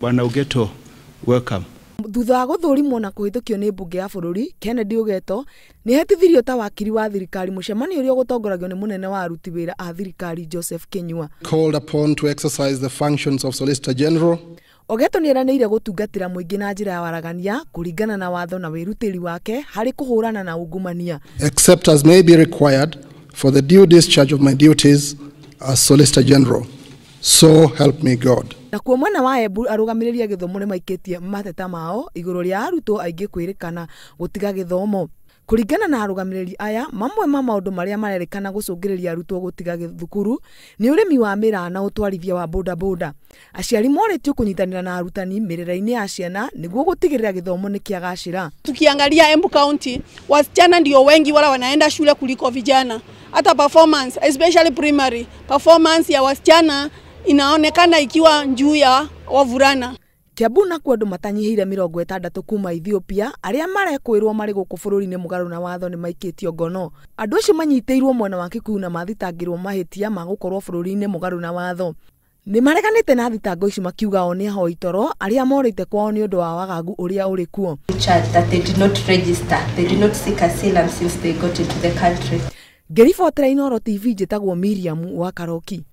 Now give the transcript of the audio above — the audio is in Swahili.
Bwana Ugeto, welcome. Thutha wa gũthũrimwo na kũhĩtũkio nĩ mbunge ya bũrũri, Kennedy Ugeto nĩ hetithirio ta wakiri wa thirikari mũcemanio ũrĩa gũtongoragio nĩ mũnene wa aruti wĩra a thirikari Joseph Kinyua. Called upon to exercise the functions of Solicitor General. Ugeto nĩ eranĩire gũtungatĩra mũingĩ na njĩra ya waragania kũringana na watho na wĩrutĩri wake harĩ kũhũrana na ungumania. Except as may be required for the due discharge of my duties as Solicitor General. So help me God. Na kuo mwena wa Embu arũgamĩrĩria gĩthomo nĩ maikĩtie mateta mao igũrũ rĩa arutwo aingĩ kwĩrĩkana gũtiga gĩthomo. Kũringana na arũgamĩrĩri aya, mamwe ma maũndũ marĩa marerĩkana gũcũngĩrĩria arutwo gũtiga thukuru nĩ ũrĩmi wa mĩraa na ũtwarithia wa bodaboda. Aciari morĩtio kũnyitanĩra na arutani mĩrĩre-inĩ ya ciana nĩguo gũtigĩrĩra gĩthomo nĩ kĩagacĩra. Tukiangalia Embu County, wasichana ndio wengi wala wanaenda shule kuliko vijana. Hata performance, especially primary, performance ya wasichana inaonekana ikiwa juu ya wavulana. Kiambu na andũ matanyihĩire 60 kuuma Ethiopia arĩa marekwĩrwo marĩ gũkũ bũrũri-inĩ mũgarũ na watho nĩ maikĩtio ngono. Andũ acio manyitĩirwo mwena wa Kikuyu na mathitangĩrwo mahĩtia ma gũkorwo bũrũri-inĩ mũgarũ na watho. Nĩ mareganĩte na thitango ici makiuga o nĩ ahoi toro arĩa morĩte kwao nĩ ũndũ wa wagagu ũrĩa ũrĩ kuo. That they did not register, they did not seek asylum since they got into the country. Ngĩribotera Inooro TV njĩtagwo Miriam wa Karoki.